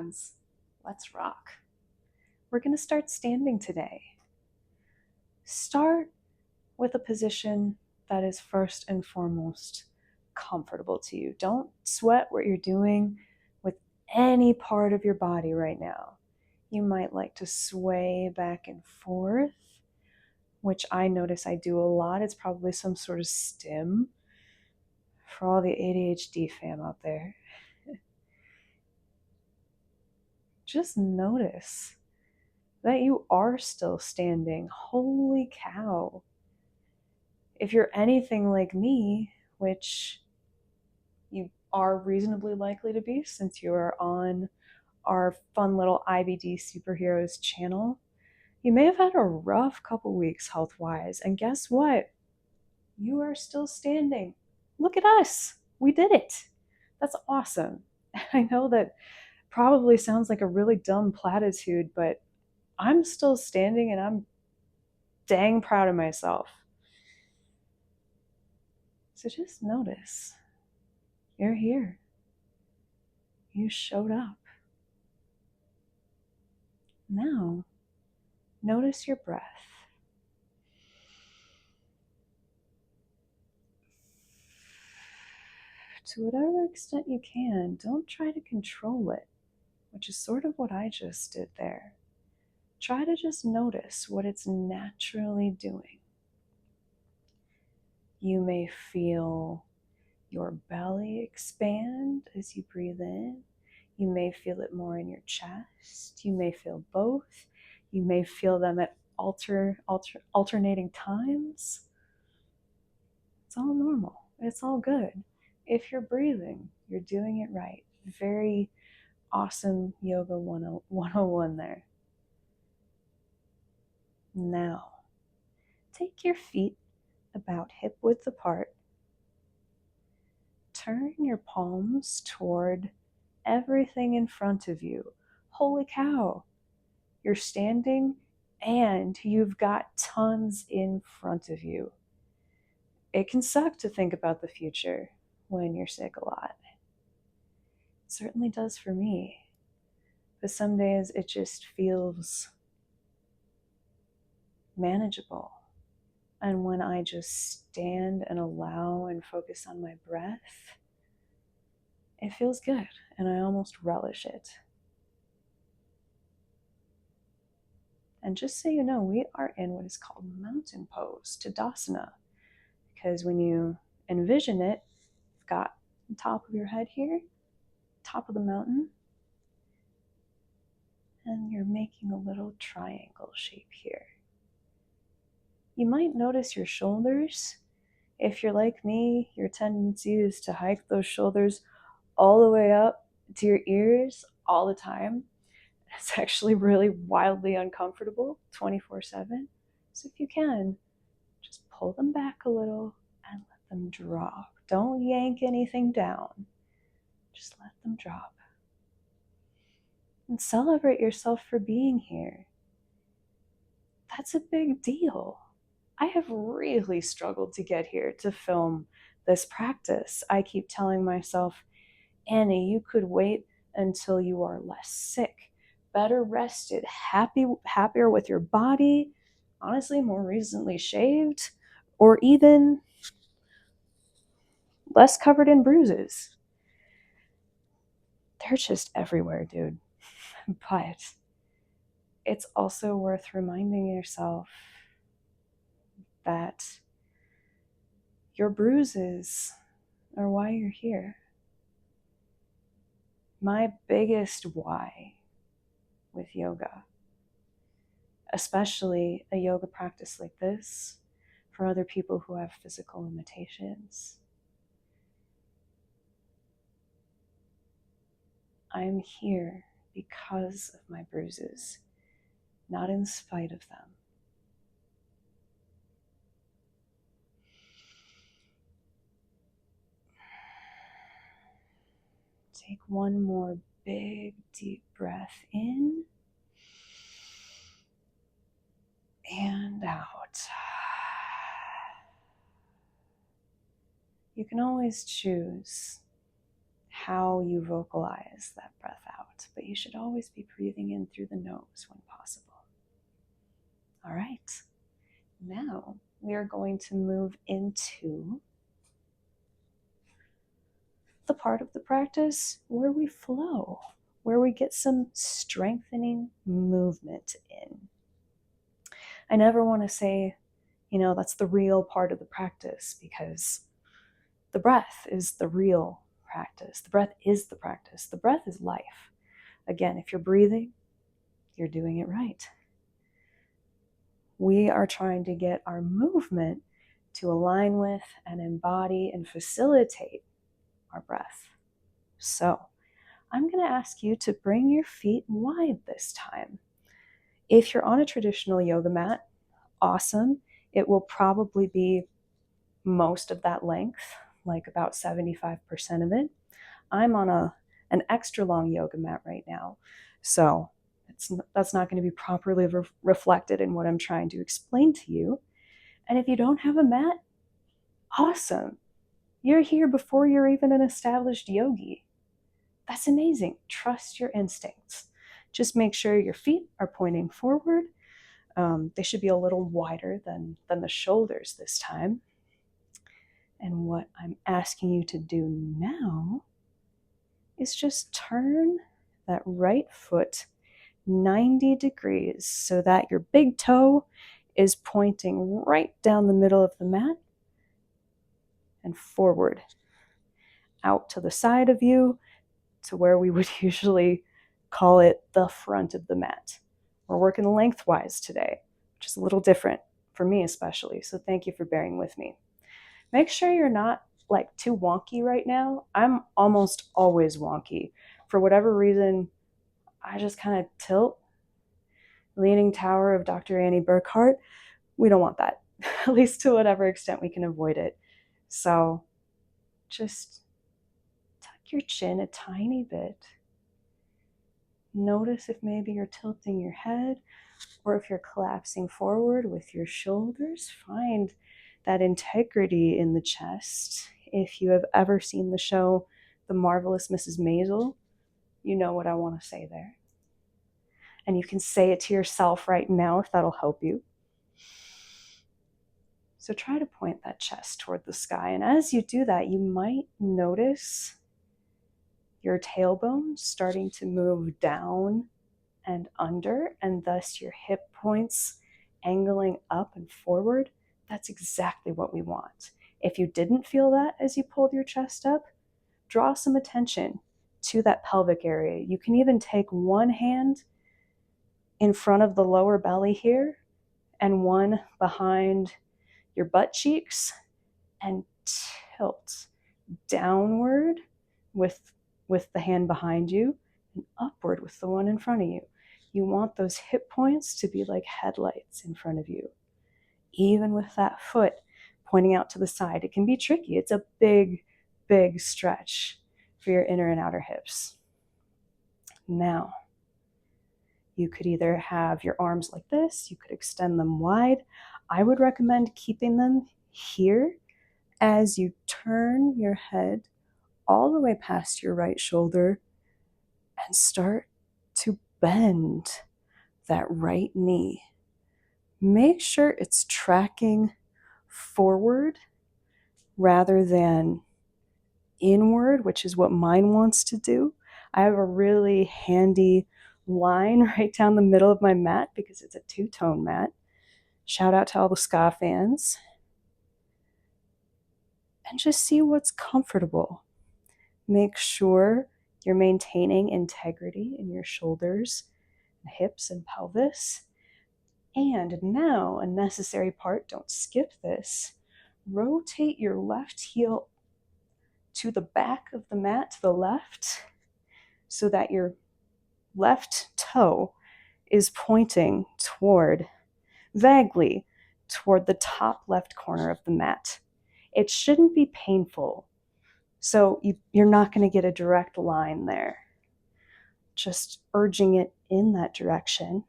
friends. Let's rock. We're going to start standing today. Start with a position that is first and foremost comfortable to you. Don't sweat what you're doing with any part of your body right now. You might like to sway back and forth, which I notice I do a lot. It's probably some sort of stim for all the ADHD fam out there. Just notice that you are still standing. Holy cow. If you're anything like me, which you are reasonably likely to be since you are on our fun little IBDSuperHeroes channel, you may have had a rough couple weeks health-wise, and guess what? You are still standing. Look at us. We did it. That's awesome. I know that probably sounds like a really dumb platitude, but I'm still standing and I'm dang proud of myself. So just notice you're here. You showed up. Now, notice your breath. To whatever extent you can, don't try to control it, which is sort of what I just did there. Try to just notice what it's naturally doing. You may feel your belly expand as you breathe in. You may feel it more in your chest. You may feel both. You may feel them at alternating times. It's all normal. It's all good. If you're breathing, you're doing it right. Very awesome yoga 101 there. Now, take your feet about hip width apart. Turn your palms toward everything in front of you. Holy cow, you're standing and you've got tons in front of you. It can suck to think about the future when you're sick a lot. It certainly does for me. But some days it just feels manageable. And when I just stand and allow and focus on my breath, it feels good and I almost relish it. And just so you know, we are in what is called mountain pose, Tadasana. Because when you envision it, you've got the top of your head here, top of the mountain, and you're making a little triangle shape here. You might notice your shoulders. If you're like me, your tendency is to hike those shoulders all the way up to your ears all the time. It's actually really wildly uncomfortable 24/7. So if you can, just pull them back a little and let them drop. Don't yank anything down. Just let them drop. And celebrate yourself for being here. That's a big deal. I have really struggled to get here to film this practice. I keep telling myself, Annie, you could wait until you are less sick, better rested, happier with your body, honestly, more recently shaved, or even less covered in bruises. They're just everywhere, dude. But it's also worth reminding yourself that your bruises are why you're here. My biggest why with yoga, especially a yoga practice like this for other people who have physical limitations, I'm here because of my bruises, not in spite of them. Take one more big, deep breath in and out. You can always choose how you vocalize that breath out, but you should always be breathing in through the nose when possible. All right, now we are going to move into the part of the practice where we flow, where we get some strengthening movement in. I never want to say, that's the real part of the practice, because the breath is the real practice. The breath is the practice. The breath is life. Again, if you're breathing, you're doing it right. We are trying to get our movement to align with and embody and facilitate our breath. So I'm going to ask you to bring your feet wide this time. If you're on a traditional yoga mat, awesome. It will probably be most of that length, like about 75% of it. I'm on an extra long yoga mat right now, so that's not going to be properly reflected in what I'm trying to explain to you. And if you don't have a mat, awesome. You're here before you're even an established yogi. That's amazing. Trust your instincts. Just make sure your feet are pointing forward. They should be a little wider than the shoulders this time. And what I'm asking you to do now is just turn that right foot 90 degrees so that your big toe is pointing right down the middle of the mat and forward, out to the side of you, to where we would usually call it the front of the mat. We're working lengthwise today, which is a little different for me especially, so thank you for bearing with me. Make sure you're not like too wonky right now. I'm almost always wonky. For whatever reason, I just kind of tilt. Leaning Tower of Dr. Annie Burkhart, we don't want that, at least to whatever extent we can avoid it. So just tuck your chin a tiny bit. Notice if maybe you're tilting your head or if you're collapsing forward with your shoulders. Find that integrity in the chest. If you have ever seen the show The Marvelous Mrs. Maisel, you know what I want to say there. And you can say it to yourself right now if that'll help you. So try to point that chest toward the sky. And as you do that, you might notice your tailbone starting to move down and under, and thus your hip points angling up and forward. That's exactly what we want. If you didn't feel that as you pulled your chest up, draw some attention to that pelvic area. You can even take one hand in front of the lower belly here and one behind your butt cheeks and tilt downward with the hand behind you and upward with the one in front of you. You want those hip points to be like headlights in front of you. Even with that foot pointing out to the side, it can be tricky. It's a big, big stretch for your inner and outer hips. Now, you could either have your arms like this, you could extend them wide. I would recommend keeping them here as you turn your head all the way past your right shoulder and start to bend that right knee. Make sure it's tracking forward rather than inward, which is what mine wants to do. I have a really handy line right down the middle of my mat because it's a two-tone mat. Shout out to all the ska fans. And just see what's comfortable. Make sure you're maintaining integrity in your shoulders, hips, and pelvis. And now, a necessary part, don't skip this. Rotate your left heel to the back of the mat, to the left, so that your left toe is pointing vaguely toward the top left corner of the mat. It shouldn't be painful, so you're not going to get a direct line there. Just urging it in that direction, and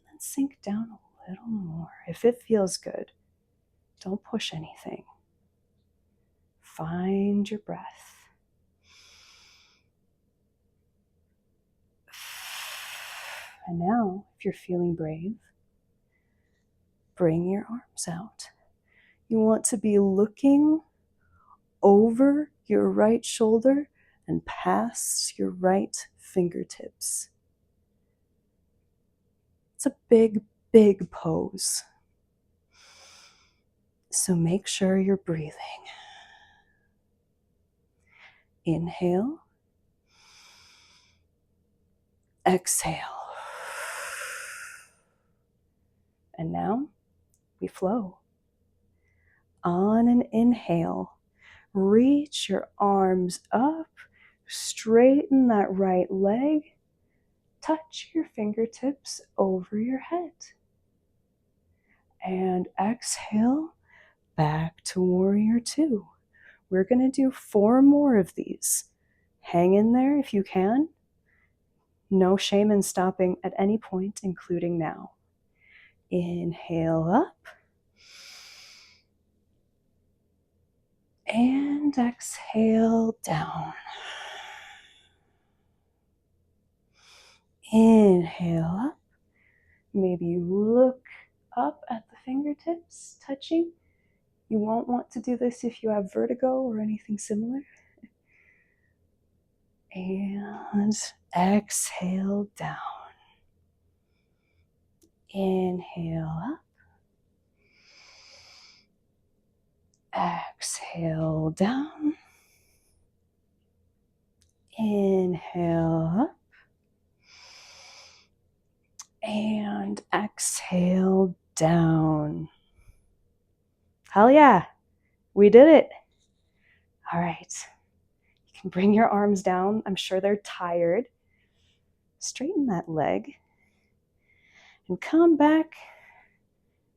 then sink down a little more. If it feels good, don't push anything. Find your breath. And now, if you're feeling brave, bring your arms out. You want to be looking over your right shoulder and past your right fingertips. It's a big, big pose. So make sure you're breathing. Inhale. Exhale. And now we flow. On an inhale, reach your arms up, straighten that right leg, touch your fingertips over your head. And exhale, back to warrior two. We're going to do 4 more of these. Hang in there if you can. No shame in stopping at any point, including now. Inhale up. And exhale down. Inhale up. Maybe you look up at the fingertips, touching. You won't want to do this if you have vertigo or anything similar. And exhale down. Inhale up. Exhale down. Inhale up. And exhale down. Hell yeah, we did it. All right, you can bring your arms down. I'm sure they're tired. Straighten that leg and come back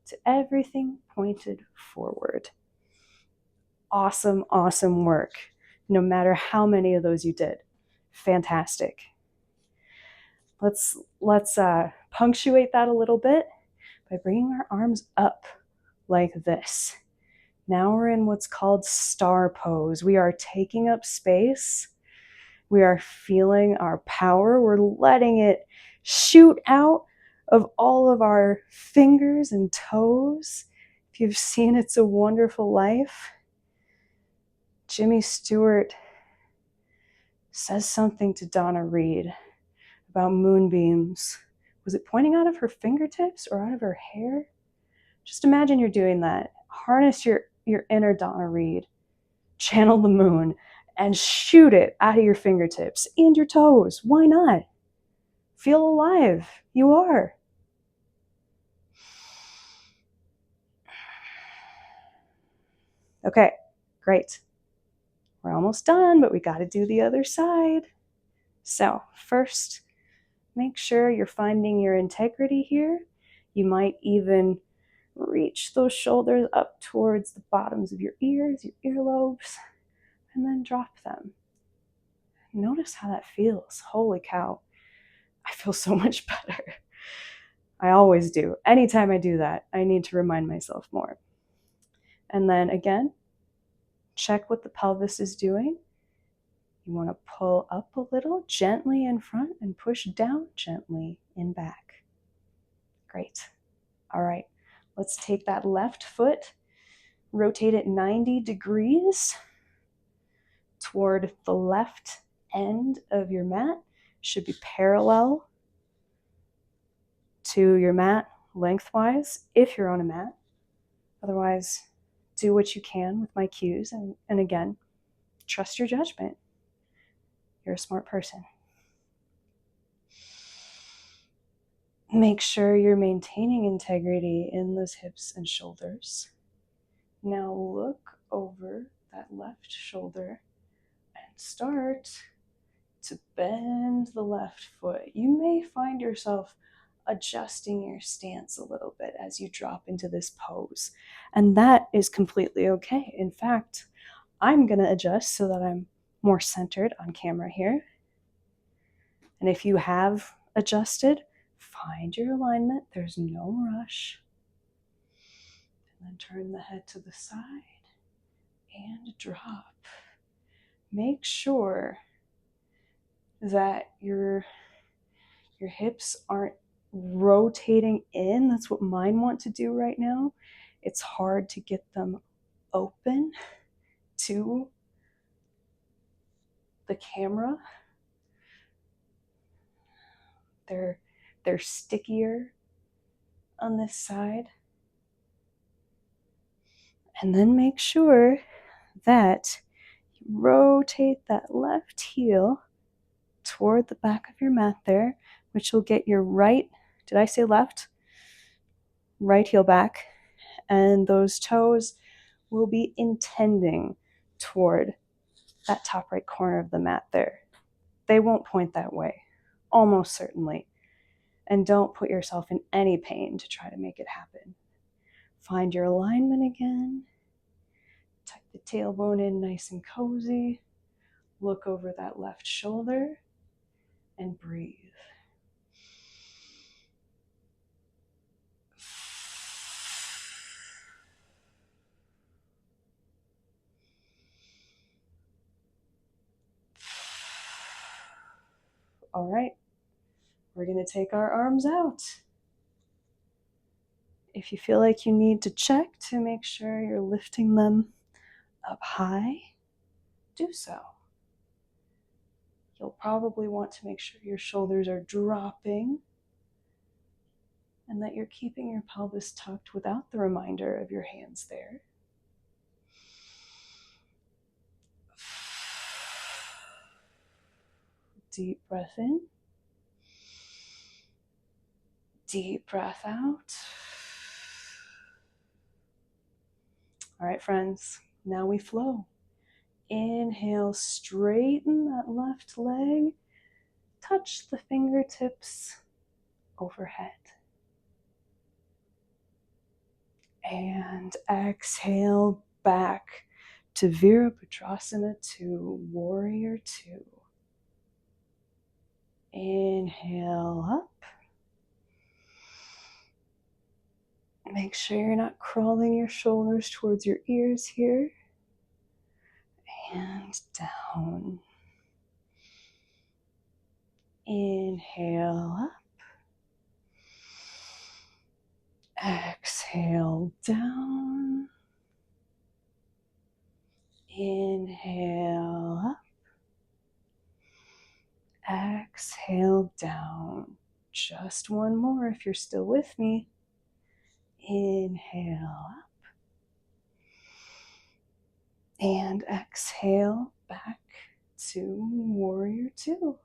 to everything pointed forward. Awesome, awesome work. No matter how many of those you did. Fantastic. Let's punctuate that a little bit by bringing our arms up like this. Now we're in what's called star pose. We are taking up space. We are feeling our power. We're letting it shoot out of all of our fingers and toes. If you've seen It's a Wonderful Life, Jimmy Stewart says something to Donna Reed about moonbeams. Was it pointing out of her fingertips or out of her hair? Just imagine you're doing that. Harness your inner Donna Reed. Channel the moon and shoot it out of your fingertips and your toes. Why not? Feel alive. You are. Okay, great. We're almost done, but we got to do the other side. So first, make sure you're finding your integrity here. You might even reach those shoulders up towards the bottoms of your ears, your earlobes, and then drop them. Notice how that feels. Holy cow. I feel so much better. I always do. Anytime I do that, I need to remind myself more. And then again, check what the pelvis is doing. You want to pull up a little, gently in front, and push down gently in back. Great. All right, let's take that left foot, rotate it 90 degrees toward the left end of your mat. Should be parallel to your mat lengthwise if you're on a mat. Otherwise, do what you can with my cues. And again, trust your judgment. You're a smart person. Make sure you're maintaining integrity in those hips and shoulders. Now look over that left shoulder and start to bend the left foot. You may find yourself adjusting your stance a little bit as you drop into this pose. And that is completely okay. In fact, I'm going to adjust so that I'm more centered on camera here. And if you have adjusted, find your alignment. There's no rush. And then turn the head to the side and drop. Make sure that you're Your hips aren't rotating in. That's what mine want to do right now. It's hard to get them open to the camera. They're stickier on this side. And then make sure that you rotate that left heel toward the back of your mat there, which will get your right, did I say left? Right heel back. And those toes will be intending toward that top right corner of the mat there. They won't point that way, almost certainly. And don't put yourself in any pain to try to make it happen. Find your alignment again. Tuck the tailbone in nice and cozy. Look over that left shoulder and breathe. All right, we're going to take our arms out. If you feel like you need to check to make sure you're lifting them up high, do so. You'll probably want to make sure your shoulders are dropping and that you're keeping your pelvis tucked without the reminder of your hands there. Deep breath in. Deep breath out. All right, friends, now we flow. Inhale, straighten that left leg. Touch the fingertips overhead. And exhale back to Virabhadrasana 2, Warrior 2. Inhale up. Make sure you're not crawling your shoulders towards your ears here. And down. Inhale up. Exhale down. Inhale up. Exhale down. Just one more if you're still with me. Inhale up. And exhale back to Warrior 2.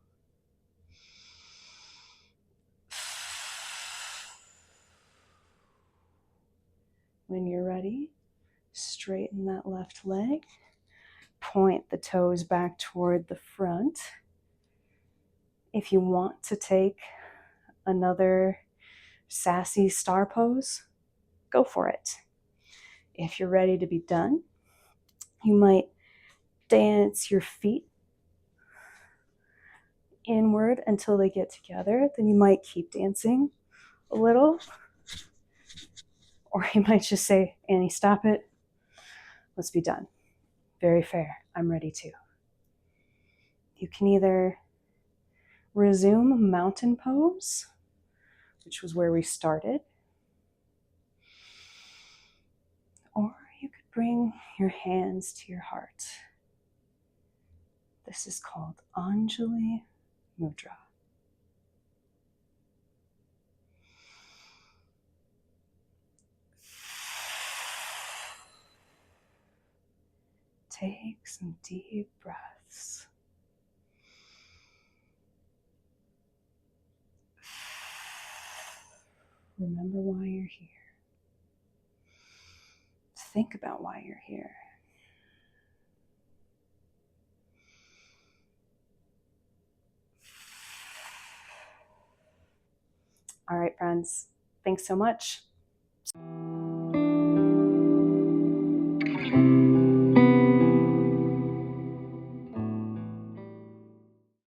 When you're ready, straighten that left leg. Point the toes back toward the front. If you want to take another sassy star pose, go for it. If you're ready to be done, you might dance your feet inward until they get together. Then you might keep dancing a little. Or you might just say, Annie, stop it. Let's be done. Very fair. I'm ready too. You can either resume mountain pose, which was where we started, or you could bring your hands to your heart. This is called Anjali Mudra. Take some deep breaths. Remember why you're here. Think about why you're here. All right, friends. Thanks so much.